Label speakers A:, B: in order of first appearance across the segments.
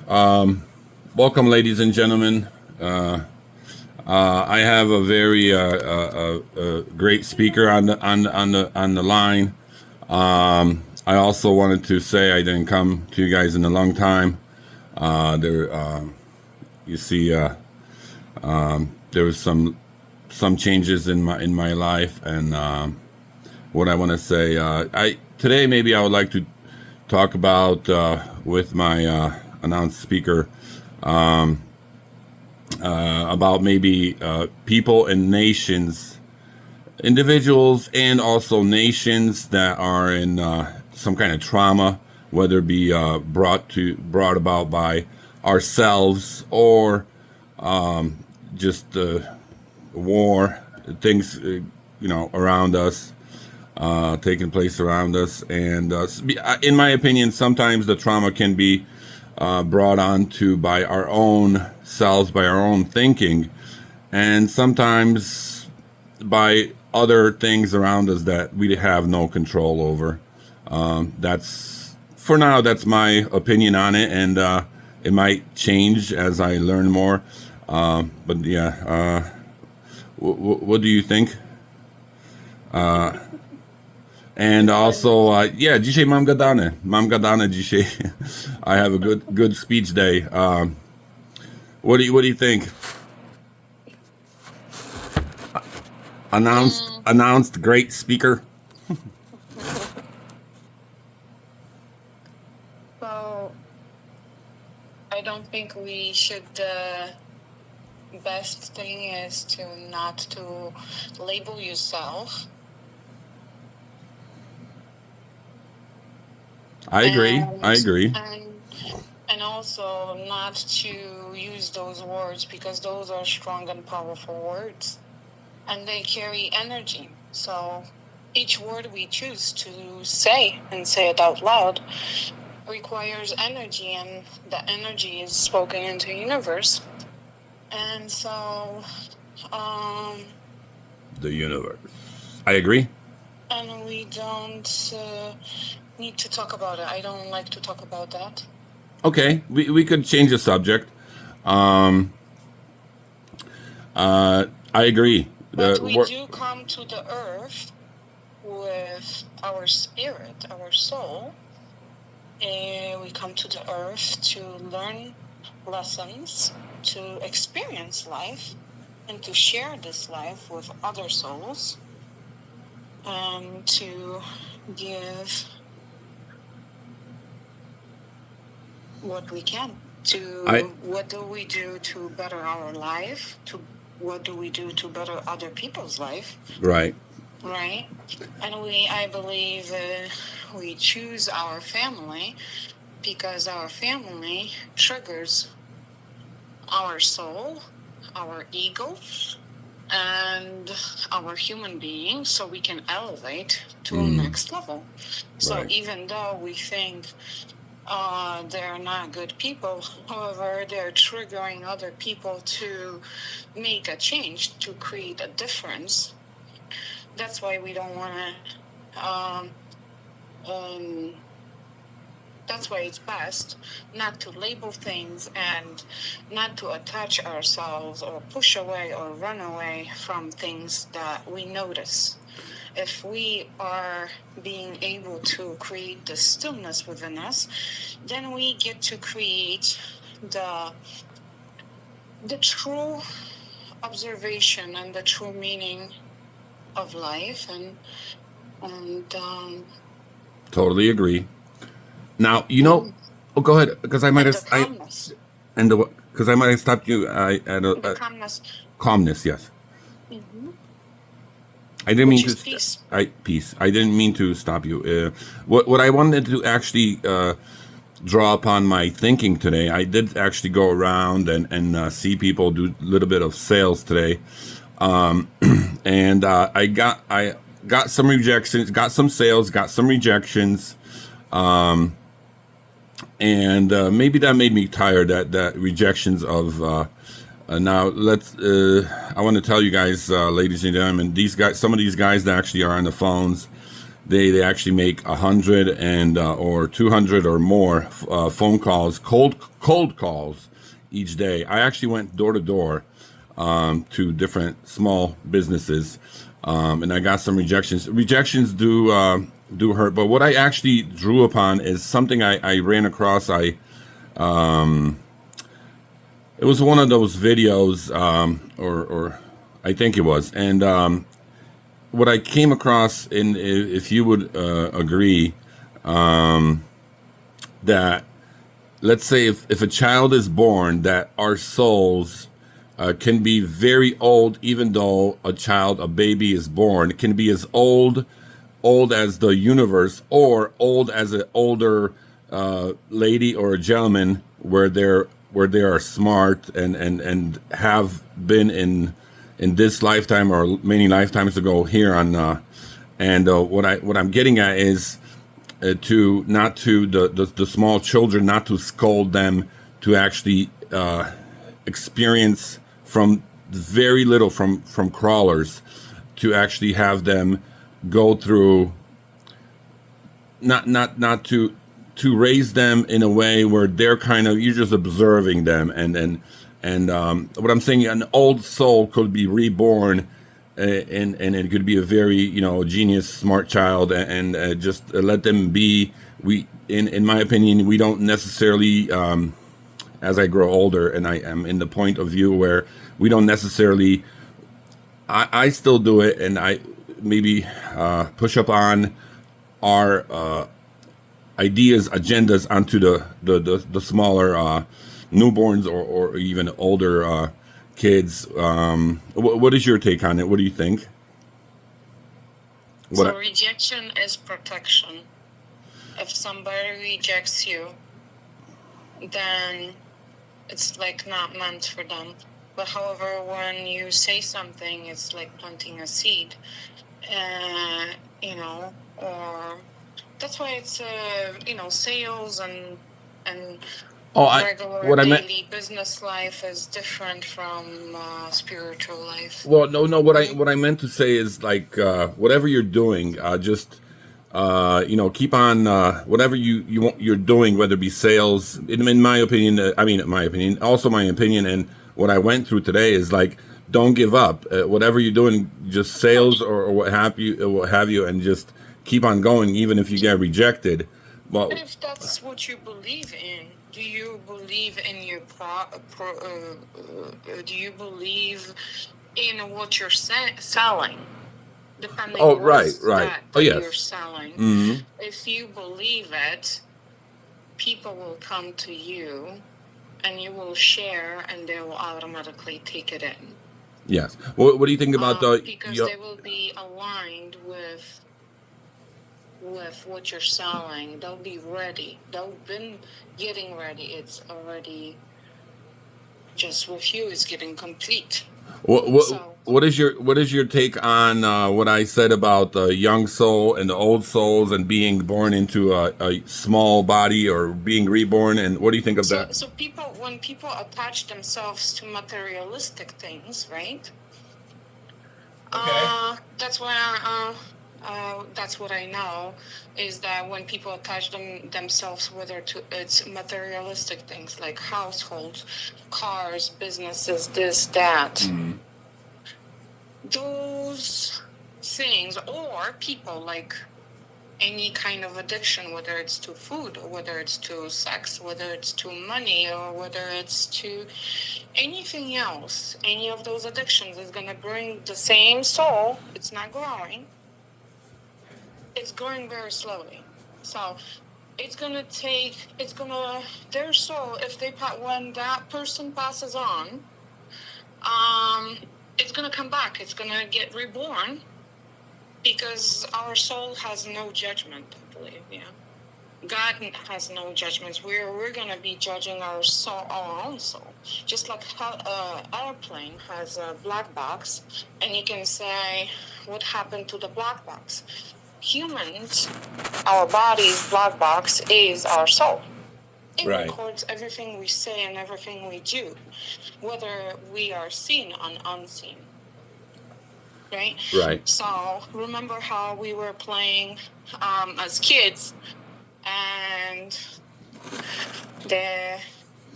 A: Welcome, ladies and gentlemen. I have a very great speaker on the line. I also wanted to say I didn't come to you guys in a long time. There, you see, there was some changes in my life, and what I want to say. I today maybe I would like to talk about with my announced speaker about maybe people and nations, individuals, and also nations that are in some kind of trauma, whether it be brought about by ourselves or just war, things around us, taking place around us, and in my opinion, sometimes the trauma can be brought on to by our own selves, by our own thinking, and sometimes by other things around us that we have no control over. That's for now. That's my opinion on it, and it might change as I learn more. But yeah, what do you think? And also, yeah, dzisiaj mam gadane dzisiaj. I have a good speech day. What do you think? Announced great speaker.
B: So I don't think we should. Best thing is to not to label yourself.
A: I agree.
B: And also not to use those words because those are strong and powerful words, and they carry energy. So each word we choose to say and say it out loud requires energy, and the energy is spoken into the universe. And so,
A: the universe. I agree.
B: And we don't need to talk about it. I don't like to talk about that.
A: Okay, we could change the subject. I agree.
B: But we do come to the earth with our spirit, our soul. And we come to the earth to learn lessons, to experience life, and to share this life with other souls, and to give what we can. What do we do to better our life? What do we do to better other people's life?
A: Right.
B: And I believe we choose our family because our family triggers our soul, our ego, and our human being, so we can elevate to the next level. So even though we think they're not good people, however, they're triggering other people to make a change, to create a difference. That's why we don't want to. That's why it's best not to label things and not to attach ourselves or push away or run away from things that we notice. If we are being able to create the stillness within us, then we get to create the true observation and the true meaning of life, and
A: totally agree. Now go ahead, because I might have because I might have stopped you.
B: Calmness.
A: Calmness, yes.
B: Mm-hmm.
A: I didn't mean to.
B: Peace.
A: Peace. I didn't mean to stop you. What I wanted to actually draw upon my thinking today. I did actually go around and see people do a little bit of sales today, and I got some rejections, got some sales, got some rejections. And maybe that made me tired. That rejections of now. I want to tell you guys, ladies and gentlemen, these guys. Some of these guys that actually are on the phones, they actually make 100 and or 200 or more phone calls, cold cold calls each day. I actually went door to door to different small businesses, and I got some rejections. Rejections do hurt, but what I actually drew upon is something I ran across. It was one of those videos, or I think it was, and what I came across, in if you would agree, that let's say if a child is born, that our souls can be very old, even though a baby is born. It can be as old as the universe, or old as an older lady or a gentleman, where they are smart and have been in this lifetime or many lifetimes ago here on and what I'm getting at is to not to the small children, not to scold them, to actually experience from very little, from crawlers, to actually have them go through, not to raise them in a way where they're kind of, you're just observing them, and what I'm saying, an old soul could be reborn, and it could be a very, genius, smart child, and just let them be. We, in my opinion, we don't necessarily, as I grow older, and I am in the point of view where we don't necessarily. I still do it, and I maybe push up on our ideas, agendas onto the smaller newborns, or even older kids. What is your take on it? What do you think?
B: So
A: What?
B: rejection is protection. If somebody rejects you, then it's like not meant for them. But however, when you say something, it's like planting a seed, or that's why it's sales and
A: Oh,
B: regular
A: what I meant.
B: daily business life is different from spiritual life.
A: Well, no. What I meant to say is, like, whatever you're doing, just keep on whatever you're doing, whether it be sales. In my opinion, also my opinion, and what I went through today is, like, don't give up. Whatever you're doing, just sales, or what have you, and just keep on going, even if you get rejected. Well,
B: But if that's what you believe in, do you believe in your do you believe in what you're selling? Depending
A: oh,
B: what
A: right,
B: is
A: right.
B: that
A: Oh,
B: that you're
A: yes.
B: selling.
A: Hmm.
B: If you believe it, people will come to you and you will share, and they will automatically take it in.
A: Yes. What do you think about
B: because they will be aligned with what you're selling. They'll be ready. They've been getting ready. It's already just with you. It's getting complete.
A: what is your take on what I said about the young soul and the old souls, and being born into a small body, or being reborn? And what do you think of that?
B: So when people attach themselves to materialistic things, right?
A: Okay.
B: That's what I know, is that when people attach themselves, whether to it's materialistic things like households, cars, businesses, this, that, those things, or people, like any kind of addiction, whether it's to food, or whether it's to sex, whether it's to money, or whether it's to anything else, any of those addictions is going to bring the same soul. It's not growing. It's growing very slowly. So their soul, when that person passes on, it's going to come back. It's going to get reborn, because our soul has no judgment, I believe. Yeah. God has no judgments. We're going to be judging our own soul. Just like how an airplane has a black box, and you can say, what happened to the black box? Humans, our body's black box is our soul. It records everything we say and everything we do, whether we are seen or unseen. Right?
A: Right.
B: So remember how we were playing as kids, and the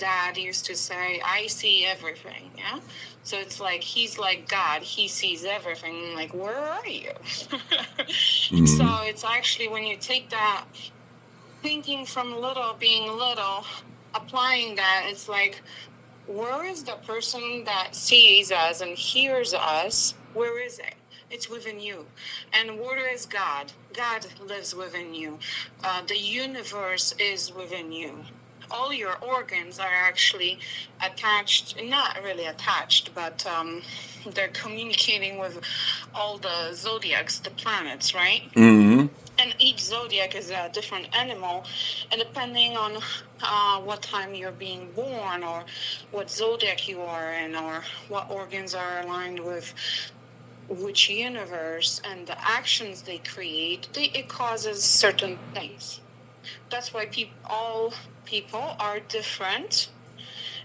B: dad used to say, I see everything. Yeah. So it's like he's like God, he sees everything. Like, where are you? So it's actually when you take that thinking from little, being little, applying that, it's like, where is the person that sees us and hears us? Where is it? It's within you. And where is God? God lives within you. The universe is within you. All your organs are actually attached, not really attached, but they're communicating with all the zodiacs, the planets, right?
A: Mm-hmm.
B: And each zodiac is a different animal, and depending on what time you're being born, or what zodiac you are in, or what organs are aligned with which universe, and the actions they create, it causes certain things. That's why all people are different,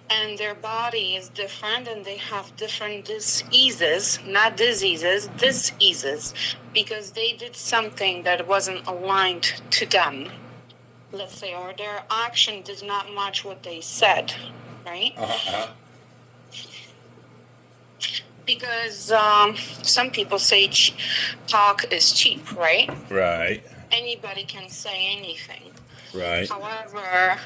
B: and their body is different, and they have different diseases, not diseases, diseases, because they did something that wasn't aligned to them, let's say, or their action did not match what they said, right? Because some people say talk is cheap, right?
A: Right.
B: Anybody can say anything.
A: Right.
B: However,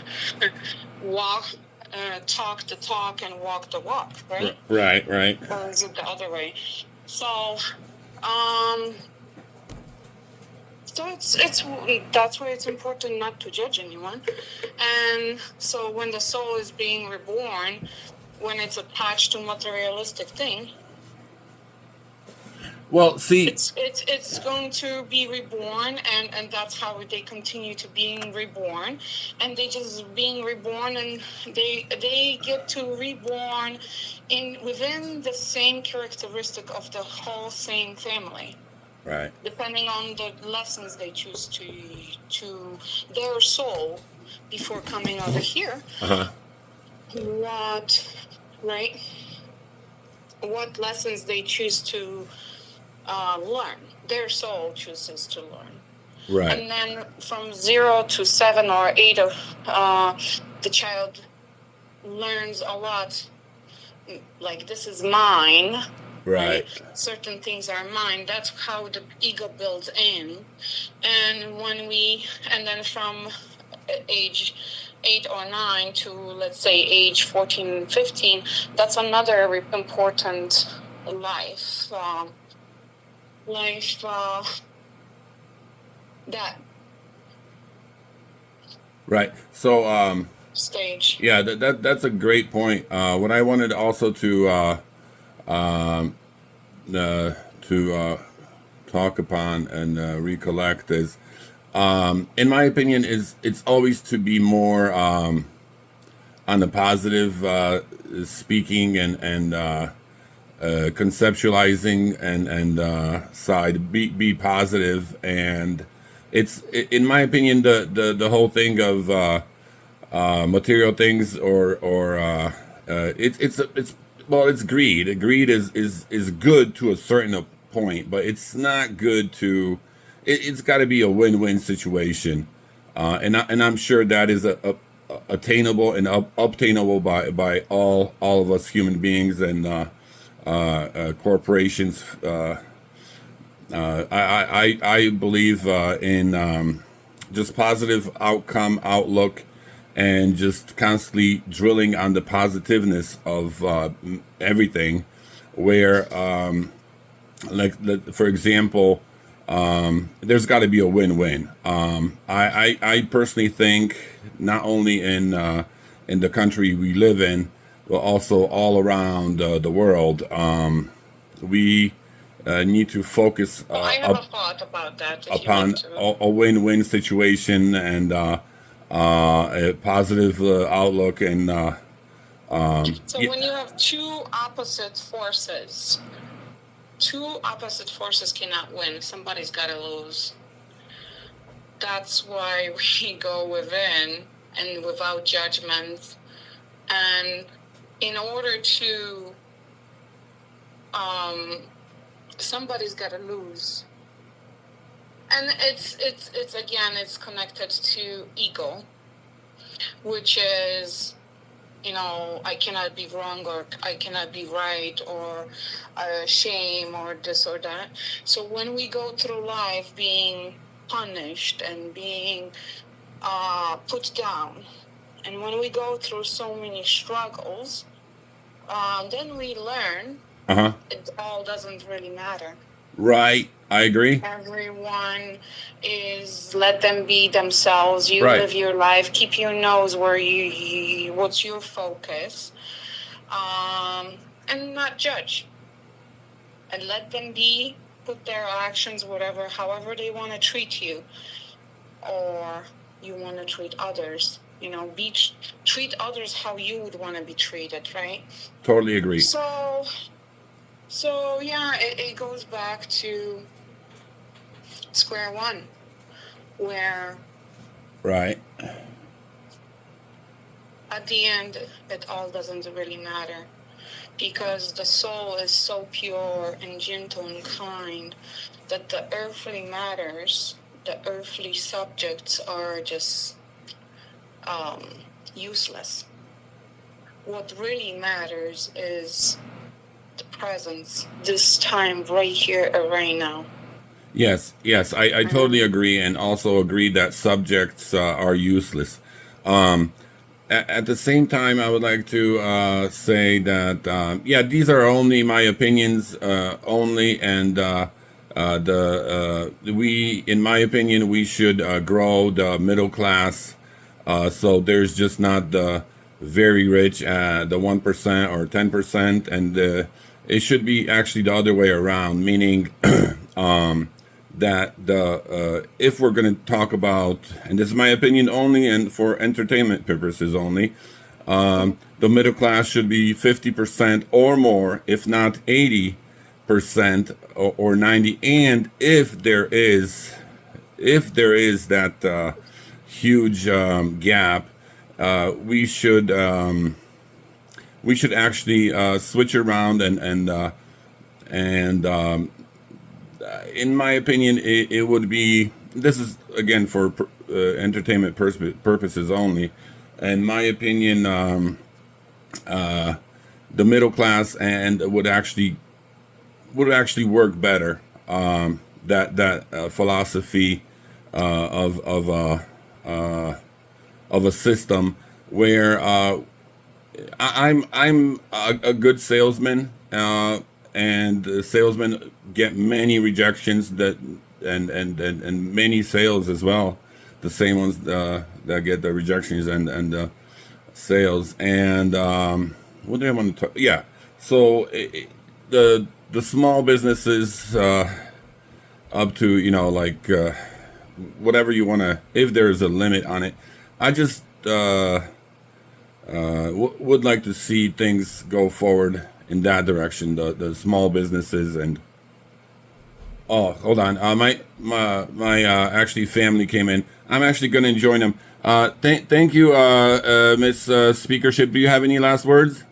B: talk the talk and walk the walk, right?
A: Right. Right.
B: Or is it the other way? So, so it's that's why it's important not to judge anyone. And so when the soul is being reborn, when it's attached to materialistic thing,
A: Well, see,
B: it's going to be reborn, and that's how they continue to being reborn, and they just being reborn, and they get to reborn in within the same characteristic of the whole same family,
A: right.
B: depending on the lessons they choose to their soul before coming over here. What lessons they choose to learn. Their soul chooses to learn.
A: Right.
B: And then from 0 to 7 or 8, the child learns a lot. Like, this is mine.
A: Right.
B: Certain things are mine. That's how the ego builds in. And then from age 8 or 9 to, let's say, age 14, 15, that's another important life. That
A: Right. So,
B: stage.
A: yeah, that's a great point. What I wanted also to talk upon and recollect is, in my opinion, is it's always to be more on the positive speaking and conceptualizing and side. Be positive, and it's in my opinion the whole thing of material things or it's well, it's greed. Greed is good to a certain point, but it's not good to. It's got to be a win-win situation, and I'm sure that is a attainable and obtainable by all of us human beings and corporations. I believe in just positive outlook, and just constantly drilling on the positiveness of everything. Where, for example, there's got to be a win-win. I personally think not only in the country we live in, but also all around the world, we need to focus
B: I have a thought about that.
A: upon a win-win situation and a positive outlook. And
B: so when you have two opposite forces cannot win. Somebody's got to lose. That's why we go within and without judgment. And in order to, somebody's got to lose. And it's again, it's connected to ego, which is I cannot be wrong or I cannot be right or shame or this or that. So when we go through life being punished and being put down, and when we go through so many struggles, then we learn it all doesn't really matter.
A: Right. I agree.
B: Everyone is let them be themselves. You
A: Right.
B: live your life. Keep your nose where you what's your focus, and not judge. And let them be. Put their actions, whatever, however they want to treat you, or you want to treat others. Treat others how you would want to be treated, right?
A: Totally agree.
B: So yeah, it goes back to square one, where
A: Right.
B: at the end it all doesn't really matter, because the soul is so pure and gentle and kind that the earthly matters, the earthly subjects are just useless. What really matters is the presence, this time, right here and right now.
A: Yes, I totally agree, and also agree that subjects are useless. At the same time, I would like to say that yeah, these are only my opinions, only, and in my opinion, we should grow the middle class. So there's just not the very rich, the 1% or 10%, and it should be actually the other way around, meaning that if we're going to talk about, and this is my opinion only and for entertainment purposes only, the middle class should be 50% or more, if not 80% or 90. And if there is that huge gap, we should actually switch around and in my opinion, it would be. This is again for entertainment purposes only. In my opinion, the middle class and would actually work better. That philosophy of a system where I'm a good salesman, and salesmen get many rejections and many sales as well, the same ones that get the rejections and sales. And what do I want to talk? Yeah, so the small businesses up to like whatever you want to, if there's a limit on it. I just would like to see things go forward in that direction. The small businesses and hold on, my actually family came in. I'm actually going to join them. Thank you, Miss Speakership. Do you have any last words?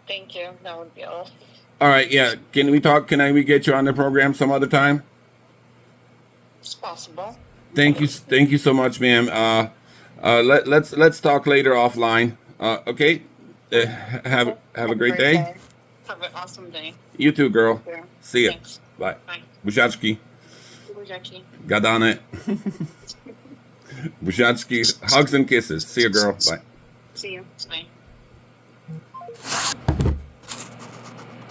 B: Thank you. That would be all.
A: All right. Yeah. Can we talk? We get you on the program some other time?
B: It's possible.
A: Thank you so much, ma'am. Let's talk later offline. Okay. Have a great day.
B: Have an awesome day.
A: You too, girl.
B: Yeah.
A: See ya.
B: Thanks.
A: Bye.
B: Bye.
A: Buziaczki.
B: Buziaczki.
A: Gadane. Buziaczki. Hugs and kisses. See ya, girl. Bye.
B: See you. Bye.